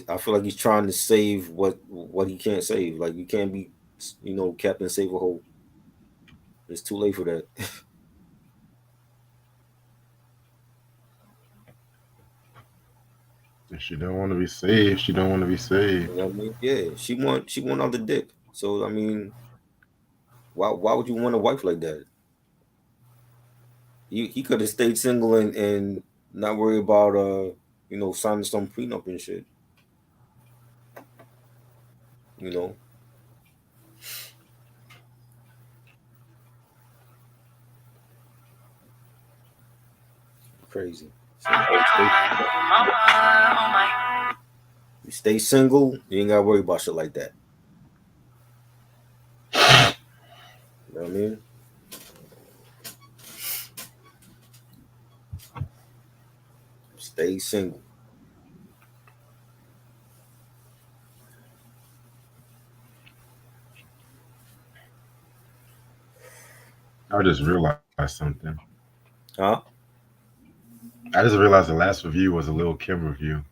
I feel like he's trying to save what he can't save. Like you can't be, Captain Save a Hole. It's too late for that. If she don't want to be saved, she don't want to be saved. You know what I mean? Yeah, she want out the dick. So I mean, why would you want a wife like that? He could have stayed single and not worry about signing some prenup and shit. You know, crazy. So you stay single, you ain't gotta worry about shit like that. You know what I mean? Stay single. I just realized something. Huh? I just realized the last review was a Lil Kim review.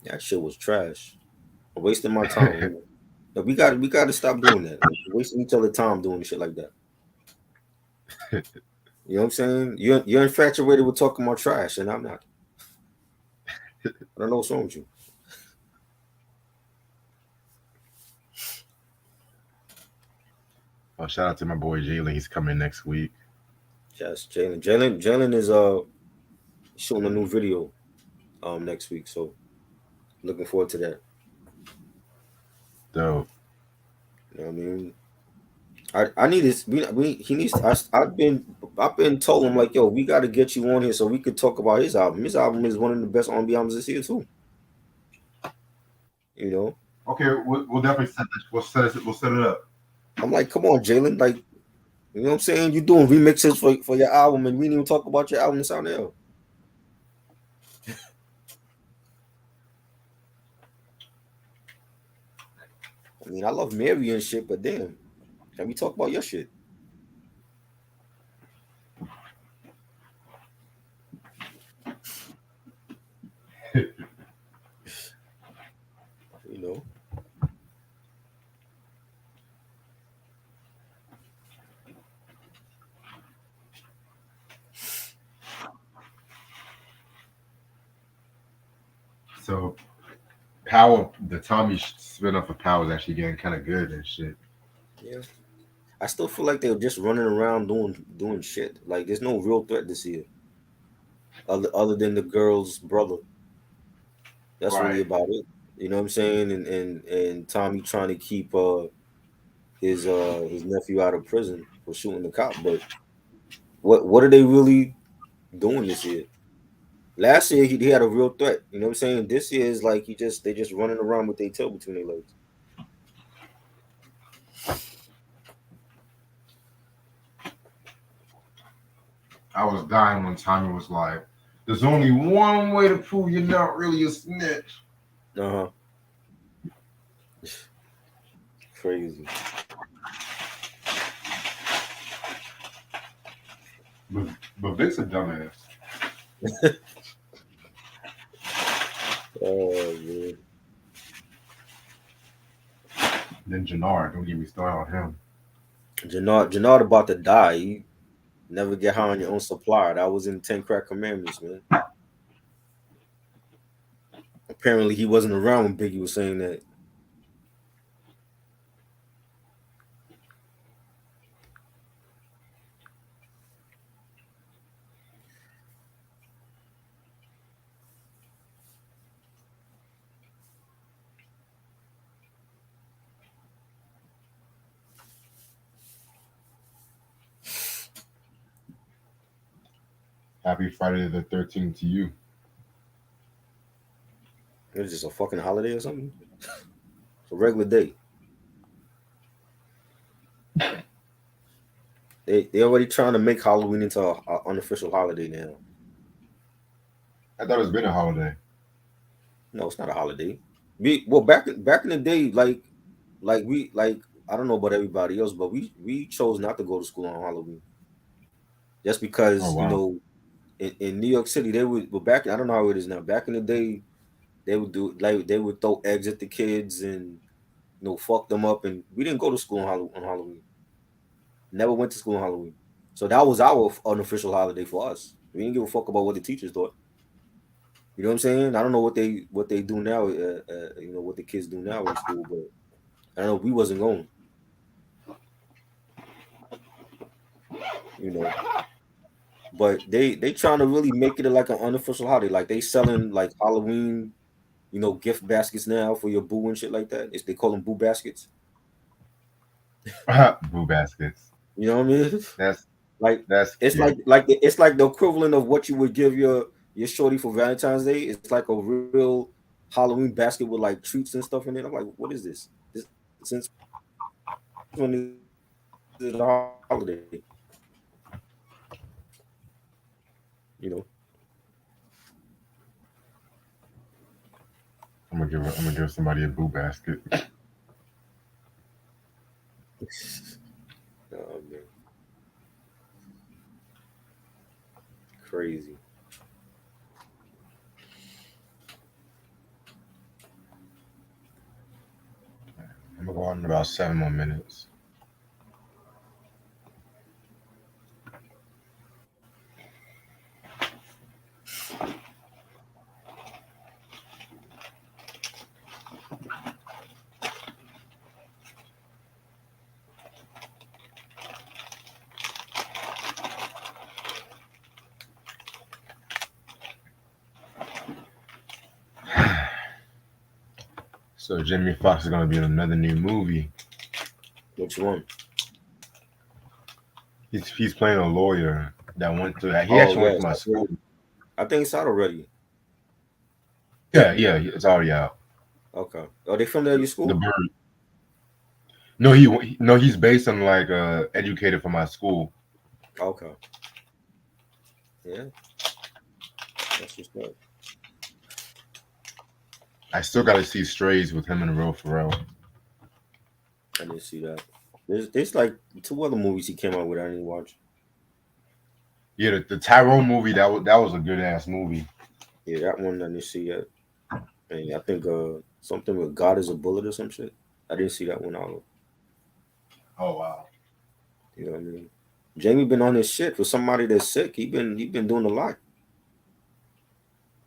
That shit was trash. Wasting my time. Like, we gotta stop doing that. Like, wasting each other time doing shit like that. You know what I'm saying? You're infatuated with talking about trash, and I'm not. I don't know what's wrong with you. Oh, shout out to my boy Jalen. He's coming next week. Just Jalen is shooting a new video next week, so looking forward to that. Dope. You know what I mean? I need this. He needs. I've been told him like, yo, we got to get you on here so we could talk about his album. His album is one of the best R&B albums this year too. You know, Okay, we'll definitely set this. We'll set it up. I'm like, come on, Jalen, like, you know what I'm saying? You doing remixes for your album, and we didn't even talk about your album sound out. I mean, I love Mary and shit, but damn, can we talk about your shit? You know, So Power, the Tommy spin off of Power is actually getting kind of good and shit. yeah. I still feel like they're just running around doing shit. Like, there's no real threat this year, other than the girl's brother. That's really Right. about it. You know what I'm saying? And Tommy trying to keep his nephew out of prison for shooting the cop. But what are they really doing this year? Last year he had a real threat. You know what I'm saying? This year is like they just running around with their tail between their legs. I was dying when Tommy was like, "There's only one way to prove you're not really a snitch." Uh huh. Crazy. But but Vic's a dumbass. Oh man. Then Jannard, don't get me started on him. Jannard about to die. He never get high on your own supply. That was in 10 Crack Commandments, man. Apparently he wasn't around when Biggie was saying that. Happy Friday the 13th to you. It was just a fucking holiday or something. It's a regular day. They already trying to make Halloween into a unofficial holiday now. I thought it's been a holiday. No, it's not a holiday. Back in the day, like I don't know about everybody else, but we chose not to go to school on Halloween just Oh because wow. in New York City they would. But back I don't know how it is now. Back in the day, They would do like they would throw eggs at the kids and fuck them up. And we didn't go to school on Halloween. Never went to school on Halloween. So that was our unofficial holiday for us. We didn't give a fuck about what the teachers thought. You know what I'm saying? I don't know what they do now. What the kids do now in school, but I don't know. We wasn't going. You know, but they trying to really make it like an unofficial holiday. Like they selling like Halloween, gift baskets now for your boo and shit like that. They call them boo baskets. Boo baskets. You know what I mean? That's Like that's it's cute. it's like the equivalent of what you would give your shorty for Valentine's Day. It's like a real Halloween basket with like treats and stuff in it. I'm like, what is this? Since when is it a holiday? You know? I'm gonna give somebody a boo basket. Oh man, crazy. I'm gonna go on in about 7 more minutes. So Jimmy Fox is gonna be in another new movie. Which one? He's playing a lawyer that went to. He Oh actually went to yes, my I school. think it's out already. Yeah, it's already out. Okay. Oh, they filmed it at your The school? bird. No, no, he's based on like educated from my school. Okay. Yeah, that's what's up. I still got to see Strays with him and Will Ferrell. I didn't see that. There's like two other movies he came out with I didn't watch. Yeah, the Tyrone movie that was a good ass movie. Yeah, that one I didn't see yet. And I think something with God is a bullet or some shit. I didn't see that one out. Oh wow. You know what I mean? Jamie been on his shit for somebody that's sick. He been doing a lot.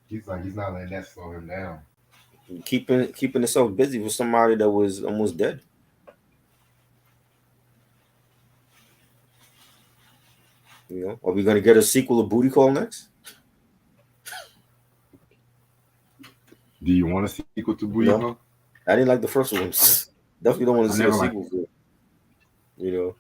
He's not letting that slow him down. Keeping himself busy for somebody that was almost dead. Are we gonna get a sequel of Booty Call next? Do you want a sequel to Booty Call? No, I didn't like the first one. Definitely don't want I to see a never liked sequel for it. You know,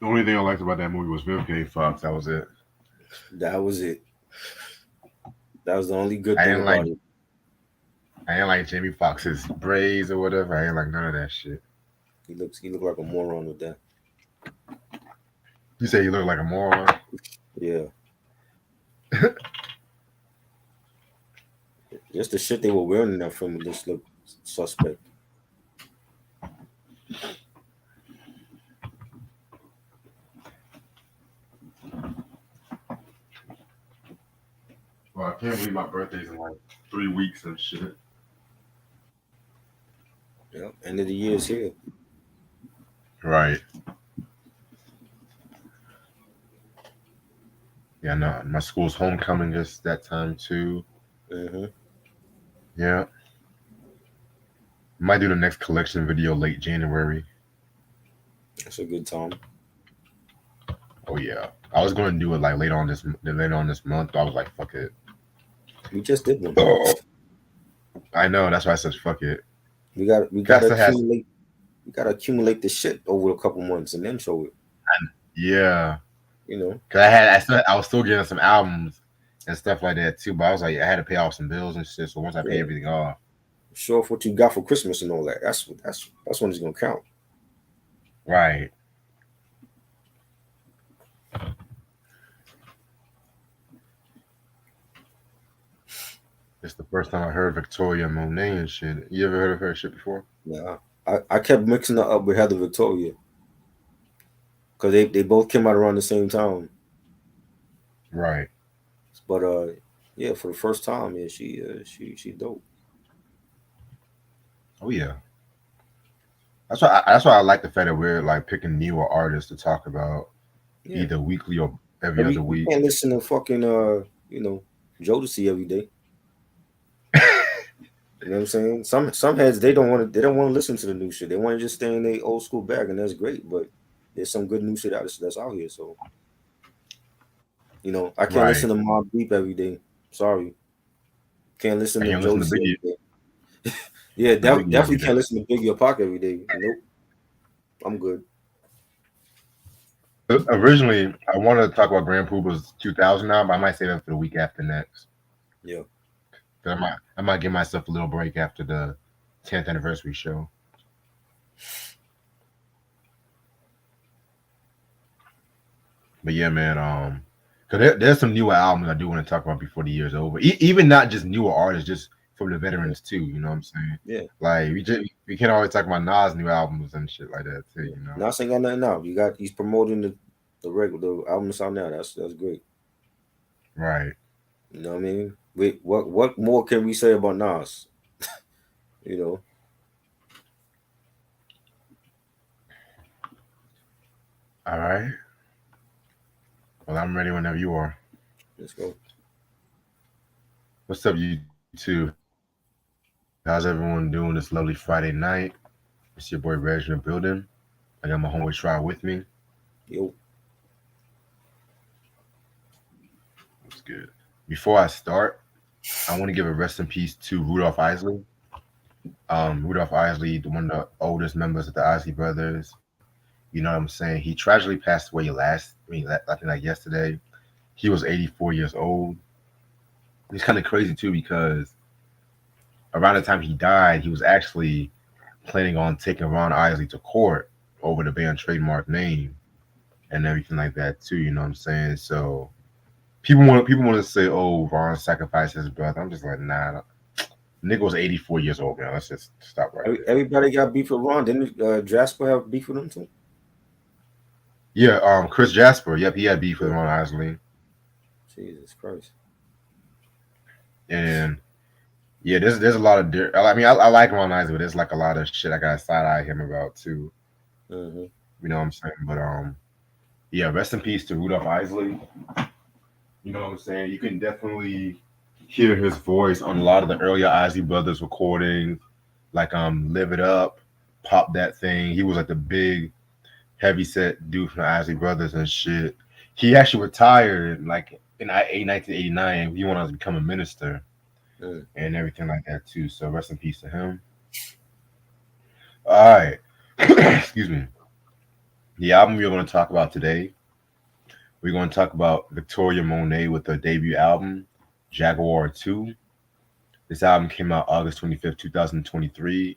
The only thing I liked about that movie was Vivica Fox. That was it. that was it. That was the only good I thing didn't like about it. I didn't like Jamie Foxx's braids or whatever. I didn't like none of that shit. He looked like a moron with that. You say he looked like a moron? Yeah, just the shit they were wearing in that film just looked suspect. Well, I can't believe my birthday's in like 3 weeks and shit. Yeah, end of the year is here. Right. Yeah, no. My school's homecoming is that time too. Hmm. Yeah. Might do the next collection video late January. That's a good time. Oh yeah. I was going to do it like later on this month. But I was like, fuck it. We just did one. Oh, I know. That's why I said fuck it. We Cause I gotta still has accumulate. We gotta accumulate the shit over a couple months and then show it. yeah. You know, Cause I was still getting some albums and stuff like that too. But I was like, I had to pay off some bills and shit. So once I pay yeah. everything off, Show off what you got for Christmas and all that. That's when it's gonna count. right. It's the first time I heard Victoria Monet and shit. You ever heard of her shit before? Yeah, I kept mixing her up with Heather Victoria because they both came out around the same time. Right. But yeah, for the first time, yeah, she dope. Oh yeah. That's why I like the fact that we're like picking newer artists to talk about Yeah, either weekly or every other we week. can't listen to fucking Jodeci every day. You know what I'm saying? Some heads they don't want to listen to the new shit. They want to just stay in their old school bag, and that's great. But there's some good new shit that's out here. So I can't Right. listen to Mob Deep every day. Sorry, can't listen And to you don't listen to Jodeci Biggie, every day. Yeah, the Biggie every definitely day. can't listen to Biggie or Pac every day. Nope, I'm good. Originally, I wanted to talk about Grand Puba's 2000 now, but I might save that for the week after next. Yeah, 'Cause I might give myself a little break after the 10th anniversary show. But yeah, man, cause there's some newer albums I do want to talk about before the year's over. Even not just newer artists, just from the yeah, veterans too. You know what I'm saying? yeah. Like we can't always talk about Nas new albums and shit like that too. Yeah. You know? Nas ain't got nothing out. He's promoting the album that's out now. That's great. Right. You know what I mean? Wait, what more can we say about Nas? You know, All right. Well, I'm ready whenever you are. let's go. What's up, YouTube? How's everyone doing this lovely Friday night? It's your boy Reg in the building. I got my homeboy Try with me. Yo, It's good. Before I start, I want to give a rest in peace to Rudolph Isley. Rudolph Isley, one of the oldest members of the Isley Brothers. You know what I'm saying? He tragically passed away I think like yesterday. He was 84 years old. It's kind of crazy too because around the time he died, he was actually planning on taking Ron Isley to court over the band trademark name and everything like that too. You know what I'm saying? So people want to say, "Oh, Ron sacrificed his brother." I'm just like, nah. Nigga was 84 years old, man. Let's just stop right there. everybody got beef with Ron. Didn't Jasper have beef with him too? Yeah, Chris Jasper. Yep, he had beef with Yeah. Ron Isley, Jesus Christ. and yeah, there's a lot of. I mean, I like Ron Isley, but there's like a lot of shit I got side eye him about too. Hmm. You know what I'm saying? But yeah, rest in peace to Rudolph Isley. You know what I'm saying? You can definitely hear his voice on a lot of the earlier Isley Brothers recordings, like Live It Up, Pop That Thing. He was like the big heavy set dude from the Isley Brothers and shit. He actually retired like in 1989. He wanted to become a minister Mm. and everything like that too. So rest in peace to him. All right. Excuse me. The album we're going to talk about today, we're going to talk about Victoria Monet with her debut album, Jaguar 2. This album came out August 25th, 2023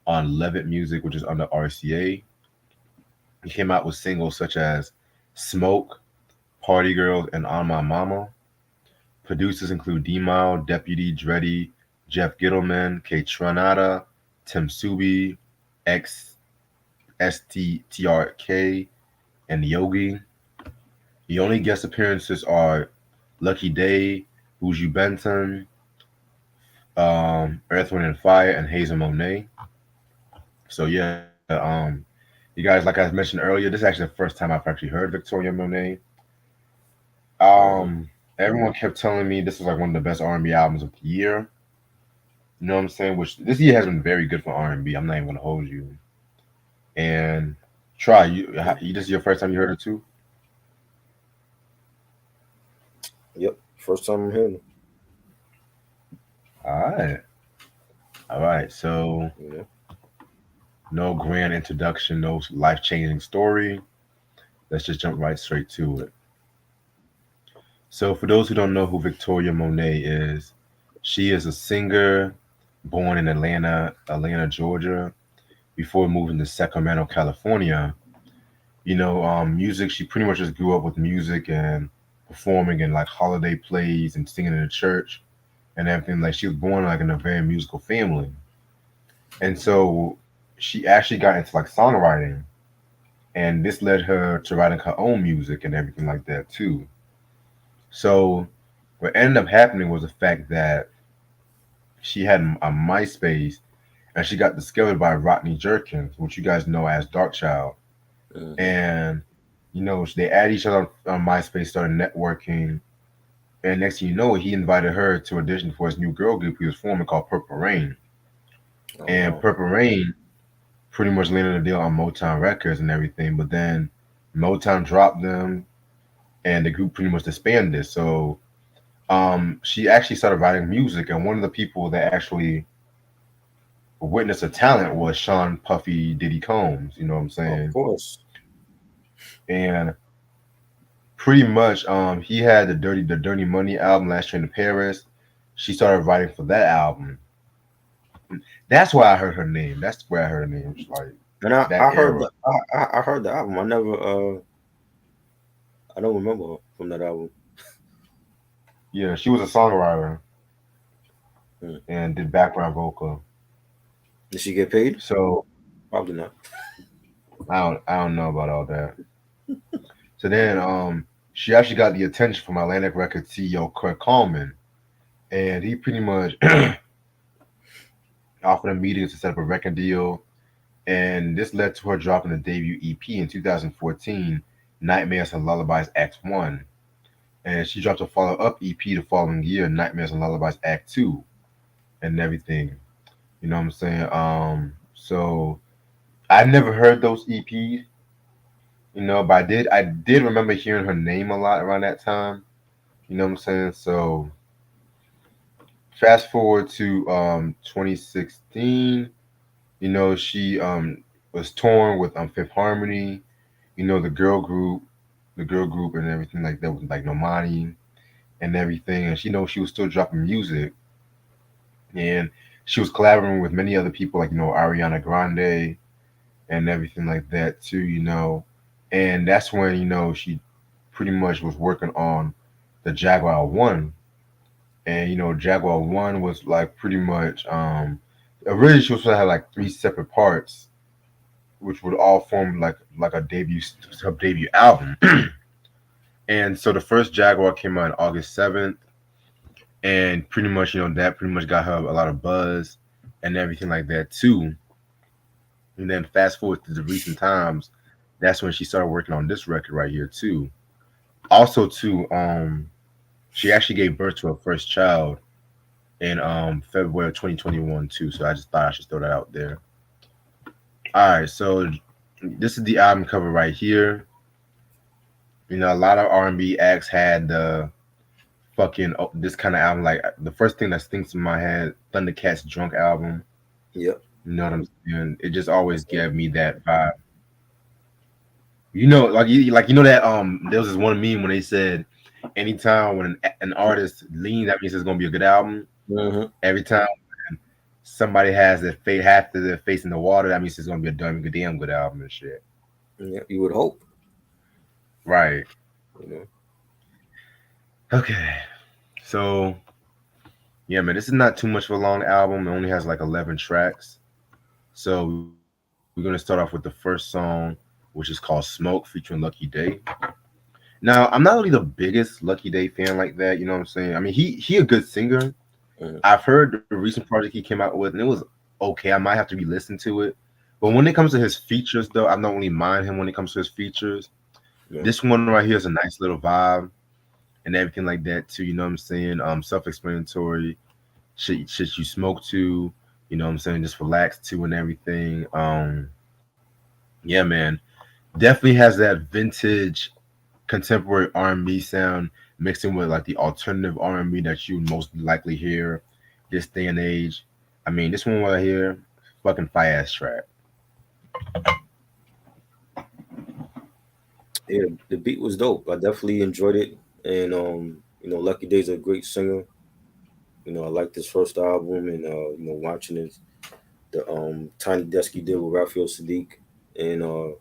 on Levitt Music, which is under RCA. It came out with singles such as Smoke, Party Girls, and On My Mama. Producers include D-Mile, Deputy, Dreddy, Jeff Gittleman, K Tronada, Tim Subi, X STTRK, and Yogi. The only guest appearances are Lucky Day, Buju Benton, Earth, Wind, and Fire, and Hazel Monet. So yeah, you guys, like I mentioned earlier, this is actually the first time I've actually heard Victoria Monet. Hmm. Everyone kept telling me this was like one of the best R&B albums of the year. You know what I'm saying? Which this year has been very good for R&B. I'm not even gonna hold you. And try you this is your first time you heard it too? Yep. First time I'm hearing him. All right, all right. So You know. no grand introduction, no life changing story. Let's just jump right straight to it. So for those who don't know who Victoria Monet is, she is a singer born in Atlanta, Georgia, before moving to Sacramento, California. Music. She pretty much just grew up with music and performing in like holiday plays and singing in the church. and everything. Like she was born like in a very musical family, and so she actually got into like songwriting, and this led her to writing her own music and everything like that too. So what ended up happening was the fact that she had a MySpace, and she got discovered by Rodney Jerkins, which you guys know as Darkchild. Hmm. And they added each other on MySpace, started networking, and next thing you know, he invited her to audition for his new girl group he was forming called Purple Rain. Oh And wow. Purple Rain pretty much landed a deal on Motown Records and everything, but then Motown dropped them, and the group pretty much disbanded. So she actually started writing music, and one of the people that actually witnessed her talent was Sean Puffy Diddy Combs. You know what I'm Of saying? course. And pretty much, he had the Dirty Money album, Last Train to Paris. She started writing for that album. That's where I heard her name. That's where I heard her name. It's like And I, that I heard era. the I heard the album. I don't remember her from that album. Yeah, she was a songwriter Hmm. and did background vocal. Did she get paid? So Probably not. I don't know about all that. So then she actually got the attention from Atlantic Records CEO Kurt Coleman, and he pretty much offered a meeting to set up a record deal, and this led to her dropping the debut EP in 2014, Nightmares and Lullabies Act 1. And she dropped a follow up EP the following year, Nightmares and Lullabies Act 2, and everything. You know what I'm saying? So I never heard those EPs, but I did remember hearing her name a lot around that time. You know what I'm saying? So fast forward to 2016, she was torn with Fifth Harmony, the girl group and everything like that with like Normani and everything, and she was still dropping music, and she was collaborating with many other people like Ariana Grande and everything like that too, and that's when she pretty much was working on the Jaguar One, and Jaguar One was like pretty much originally she was supposed to have like three separate parts, which would all form like a debut album. And so the first Jaguar came out on August 7th, and pretty much that pretty much got her a lot of buzz and everything like that too. And then fast forward to the recent times, that's when she started working on this record right here too. Also too, she actually gave birth to her first child in February of 2021 too. So I just thought I should throw that out there. All right, so this is the album cover right here. A lot of R&B acts had the fucking this kind of album. Like the first thing that stinks in my head, Thundercats Drunk album. Yep. You know what I'm saying? It just always That's it. gave me that vibe. That there was this one meme when they said anytime when an artist leans, that means it's gonna be a good album. Hmm. Every time somebody has their face half of their face in the water, that means it's gonna be a damn good album and shit. Yeah, you would hope. Right. You know. Okay. So yeah, man, this is not too much of a long album. It only has like 11 tracks. So we're gonna start off with the first song, which is called "Smoke" featuring Lucky Day. Now, I'm not really the biggest Lucky Day fan like that. You know what I'm saying? I mean, he a good singer. Hmm. I've heard the recent project he came out with, and it was okay. I might have to re-listen to it. But when it comes to his features, though, I don't really mind him when it comes to his features. Yeah. This one right here is a nice little vibe and everything like that too. You know what I'm saying? Self-explanatory. Shit you smoke to. You know what I'm saying? Just relax to and everything. Yeah, man. Definitely has that vintage contemporary R&B sound mixed in with like the alternative R&B that you most likely hear this day and age. I mean, this one right here, fucking fire ass track. Yeah, the beat was dope. I definitely enjoyed it. And Lucky Day's a great singer. I liked his first album, and watching the Tiny Desk he did with Raphael Sadiq. And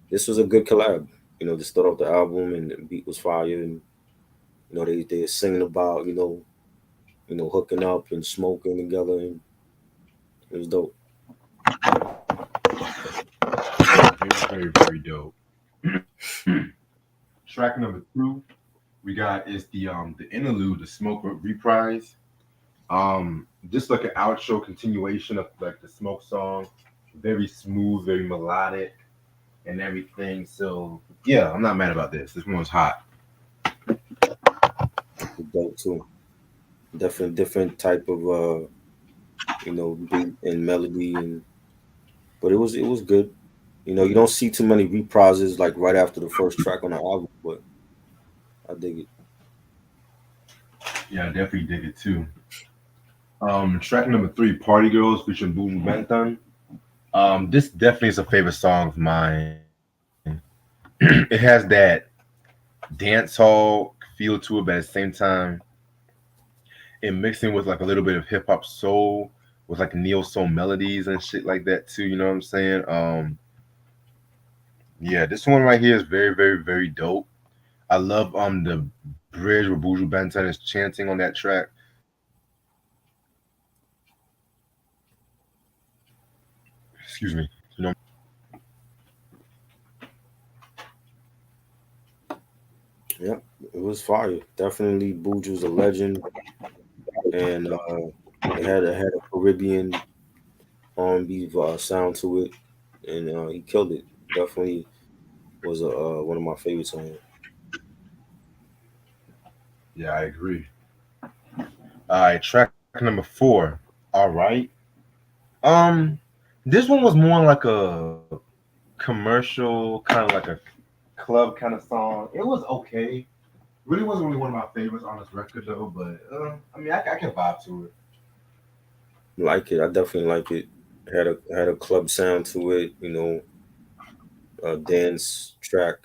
this was a good collab. To start off the album, and the beat was fire, and they were singing about hooking up and smoking together, and it was dope. Yeah, very, very dope. Track number two we got is the interlude, the smoke reprise. Just like an outro continuation of like the smoke song, very smooth, very melodic, and everything. So yeah, I'm not mad about this. This one was hot. It was dope too. Different type of beat and melody, and but it was good. You don't see too many reprises like right after the first track on the album, but I dig it. Yeah, I definitely dig it too. Track number three, Party Girls featuring Buju Banton. This definitely is a favorite song of mine. It has that dance hall feel to it, but at the same time, it mixing with like a little bit of hip hop soul with like neo soul melodies and shit like that too. You know what I'm saying? Yeah, this one right here is very, very, very dope. I love the bridge where Buju Banton is chanting on that track. Excuse me. You know what I'm saying? Yeah, it was fire. Definitely, Buju's a legend, and it had a Caribbean R&B sound to it, and he killed it. Definitely was one of my favorites on him. Yeah, I agree. All right, track number four. All right. Um, this one was more like a commercial, kind of like a club kind of song. It was okay. Really wasn't really one of my favorites on this record though, but I mean, I can vibe to it. Like it, I definitely like it. Had a club sound to it, a dance track.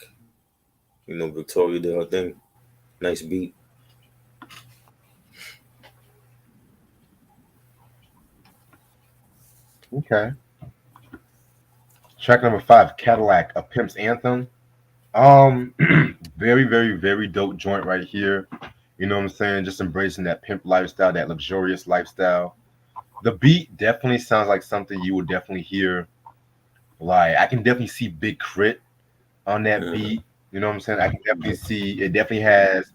Victoria did her thing. Nice beat. Okay. Track number five, Cadillac, a Pimp's Anthem. Um, very, very, very dope joint right here. You know what I'm saying? Just embracing that pimp lifestyle, that luxurious lifestyle. The beat definitely sounds like something you would definitely hear. Like I can definitely see Big Crit on that Uh-huh. beat. You know what I'm saying? I can definitely see it. Definitely has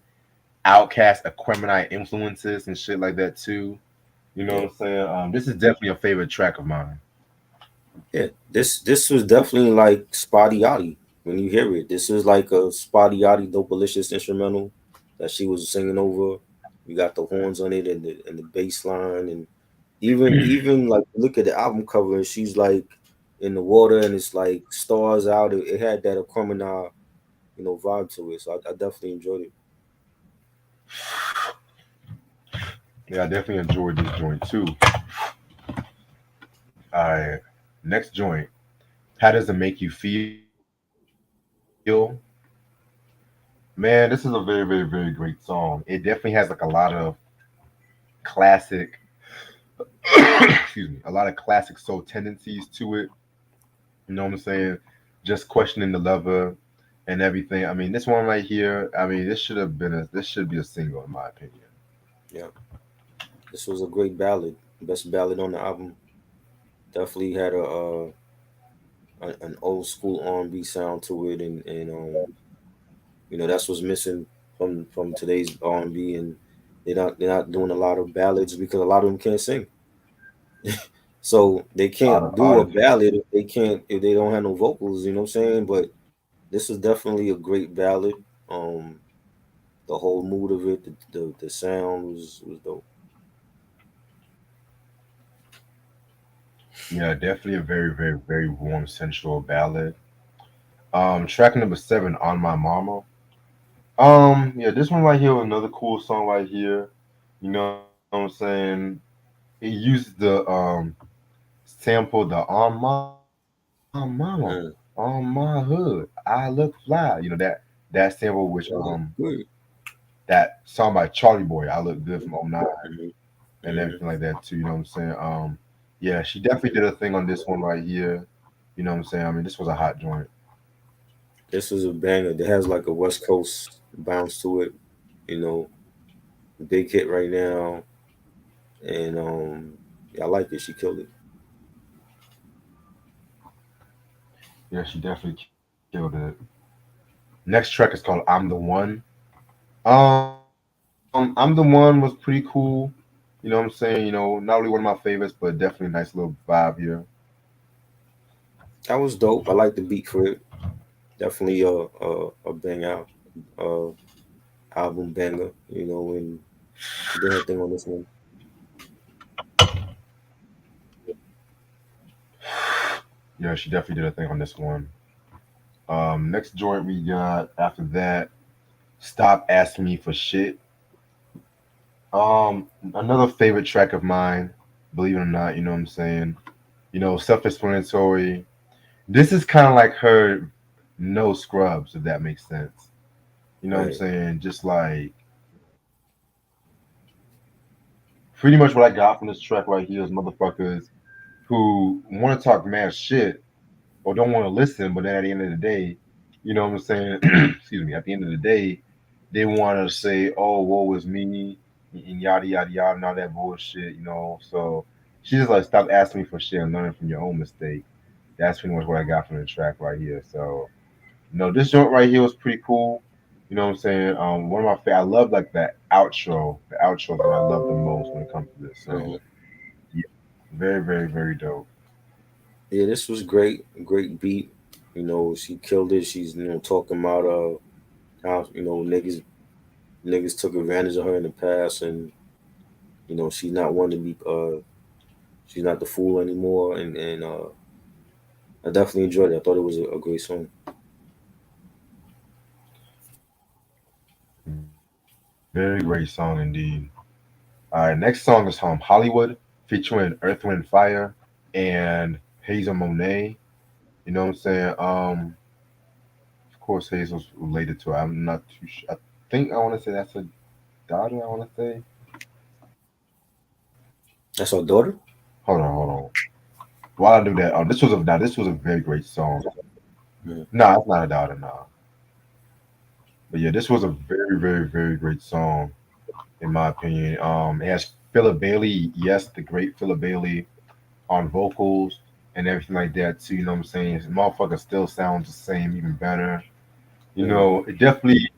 Outcast, Aquemini influences and shit like that too. You know what Yeah, I'm saying? This is definitely a favorite track of mine. yeah. This was definitely like Spotty Yachty when you hear it. This is like a Spotty Yachty Dopalicious instrumental that she was singing over. You got the horns on it and the bass line, and even like look at the album cover and she's like in the water and it's like stars out. It had that Aquemini, vibe to it. So I definitely enjoyed it. Yeah, I definitely enjoyed this joint too. All right, next joint. How does it make you feel? Man, this is a very, very, very great song. It definitely has like a lot of classic, excuse me, a lot of classic soul tendencies to it. You know what I'm saying? Just questioning the lover and everything. I mean, this one right here. I mean, this should be a single in my opinion. Yeah, this was a great ballad, best ballad on the album. Definitely had an old school R&B sound to it, and that's what's missing from today's R&B, and they're not doing a lot of ballads because a lot of them can't sing. So they A lot can't of do a artists. ballad if they don't have no vocals. You know what I'm saying? But this is definitely a great ballad. Um, the whole mood of it, the sound was dope. Yeah, definitely a very, very, very warm, sensual ballad. Track number seven, On My Mama. Yeah, this one right here was another cool song right here. You know what I'm saying? It used the sample the On My Mama, On Mm. My Hood, I look fly. That sample which Oh, good. that song by Charlie Boy, I look good from '09 Hmm. and Hmm. everything like that too. You know what I'm saying? Yeah, she definitely did a thing on this one right here. You know what I'm saying? I mean, this was a hot joint. This is a banger. It has like a West Coast bounce to it. You know, big hit right now. and yeah, I like it. She killed it. Yeah, she definitely killed it. Next track is called "I'm the One." "I'm the One" was pretty cool. You know what I'm saying? You know, not really one of my favorites, but definitely a nice little vibe here. That was dope. I like the beat for it. Definitely a bang out uh album banger. And she did her thing on this one. Yeah, she definitely did a thing on this one. Next joint we got after that, "Stop Asking Me for Shit." Another favorite track of mine, believe it or not. You know what I'm saying? You know, self-explanatory. This is kind of like her no scrubs, if that makes sense. You know what I'm Right. saying? Just like pretty much what I got from this track right here is motherfuckers who want to talk mad shit or don't want to listen, but then at the end of the day, you know what I'm saying? Excuse me. At the end of the day, they want to say, "Oh, woe is me," and yada yada yada, and all that bullshit. You know, so she just like stop asking me for shit and learning from your own mistake. That's pretty much what I got from the track right here. So, this joint right here was pretty cool. You know what I'm saying? One of my I love like that outro. The outro is what I love the most when it comes to this. Mhm. So, yeah, very, very, very dope. Yeah, this was great. Great beat. She killed it. She's talking about how niggas took advantage of her in the past, and she's not one to be she's not the fool anymore, and I definitely enjoyed it. I thought it was a great song. Very great song indeed. All right, next song is Hollywood featuring Earth, Wind, and Fire and Hazel Monet. You know what I'm saying? Of course, Hazel's related to her. I'm not too sure. I think I want to say that's a daughter. I want to say. That's our daughter. Hold on, hold on. While I do that, this was a very great song. Mhm. Nah, it's not a daughter, nah. But yeah, this was a very, very, very great song in my opinion. It has Philip Bailey, yes, the great Philip Bailey on vocals and everything like that too. You know what I'm saying? His motherfucker still sounds the same, even better. You Mhm. know, it definitely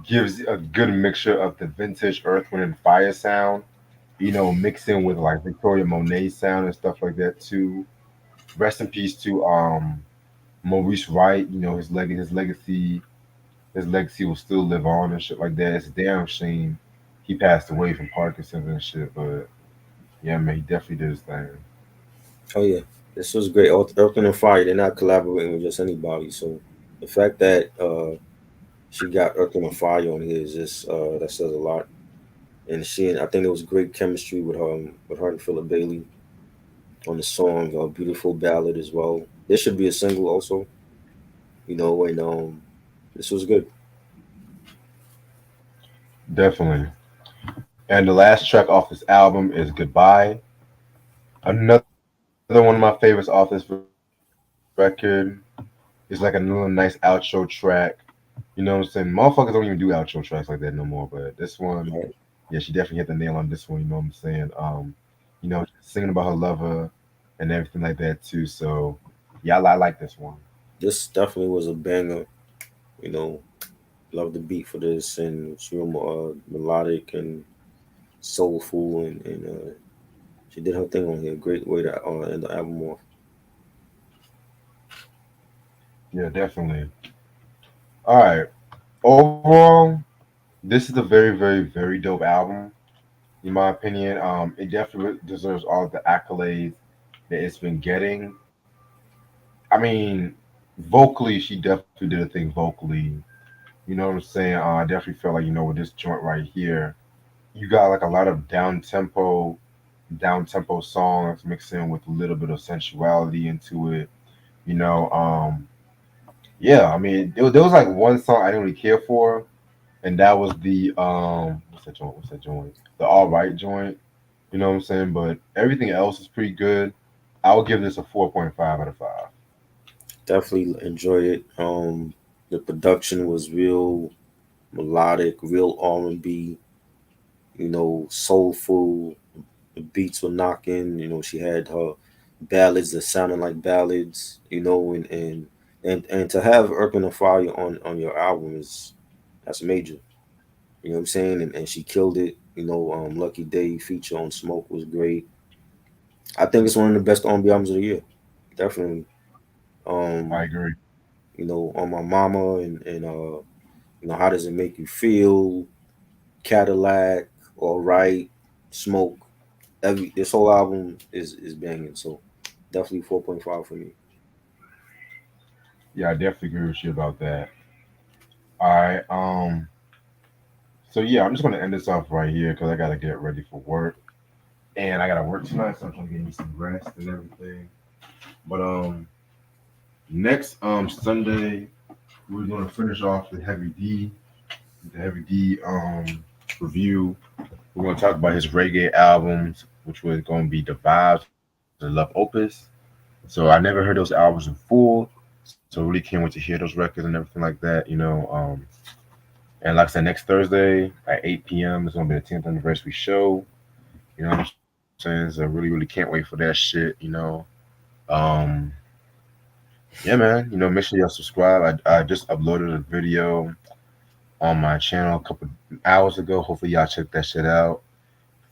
gives a good mixture of the vintage Earth, Wind, and Fire sound. You know, mixing with like Victoria Monet sound and stuff like that too. Rest in peace to Maurice Wright. You know, his legacy will still live on and shit like that. It's a damn shame he passed away from Parkinson's and shit, but yeah, man, he definitely did his thing. Oh yeah, this was great. Earth and Fire. They're not collaborating with just anybody. So the fact that she got Earth and Fire on here is just that says a lot. And I think there was great chemistry with her and Philip Bailey on the song. A beautiful ballad as well. This should be a single also. And this was good. Definitely. And the last track off this album is Goodbye. Another one of my favorites off this record. It's like another nice outro track. You know what I'm saying? Motherfuckers don't even do outro tracks like that no more. But this one, yeah, she definitely hit the nail on this one. You know what I'm saying? Singing about her lover and everything like that too. So yeah, I like this one. This definitely was a banger. You know, love the beat for this, and it's real melodic and soulful, and she did her thing on here. Great way to end the album off. Yeah, definitely. All right. Overall, this is a very, very, very dope album. In my opinion, it definitely deserves all the accolades that it's been getting. I mean, vocally, she definitely did a thing vocally. You know what I'm saying? I definitely felt like with this joint right here, you got like a lot of down tempo songs mixed in with a little bit of sensuality into it. You know, yeah. I mean, there was like one song I didn't really care for, and that was the what's that joint? What's that joint? The All Right joint. You know what I'm saying? But everything else is pretty good. I would give this a 4.5 out of 5. Definitely enjoyed it. The production was real melodic, real R&B. Soulful. The beats were knocking. She had her ballads that sounded like ballads. And to have Earth and Fire on your album that's major. You know what I'm saying? And she killed it. Lucky Day feature on Smoke was great. I think it's one of the best R&B albums of the year. Definitely. I Um, agree. on My Mama and How Does It Make You Feel, Cadillac, All Right, Smoke. This whole album is banging. So definitely 4.5 for me. Yeah, I definitely agree with you about that. All right. So yeah, I'm just gonna end this off right here because I gotta get ready for work, and I gotta work tonight, so I'm trying to get me some rest and everything. But next Sunday we're gonna finish off the Heavy D review. We're gonna talk about his reggae albums, which was gonna be the Vibes and Love Opus. So I never heard those albums in full, so really can't wait to hear those records and everything like that. And like I said, next Thursday at 8 p.m. is gonna be the 10th anniversary show. You know what I'm saying? So I really can't wait for that shit. Um, yeah, man. Make sure y'all subscribe. I just uploaded a video on my channel a couple hours ago. Hopefully y'all check that shit out.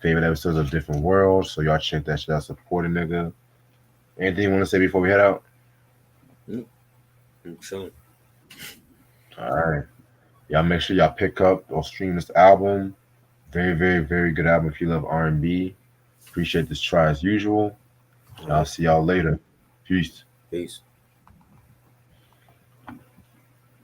Favorite episodes of Different Worlds. So y'all check that shit out. Support a nigga. Anything you want to say before we head out? Mm, I'm chilling. All right. Y'all make sure y'all pick up or stream this album. Very, very, very good album if you love R&B. Appreciate this try as usual. All I'll right. see y'all later. Peace. Peace.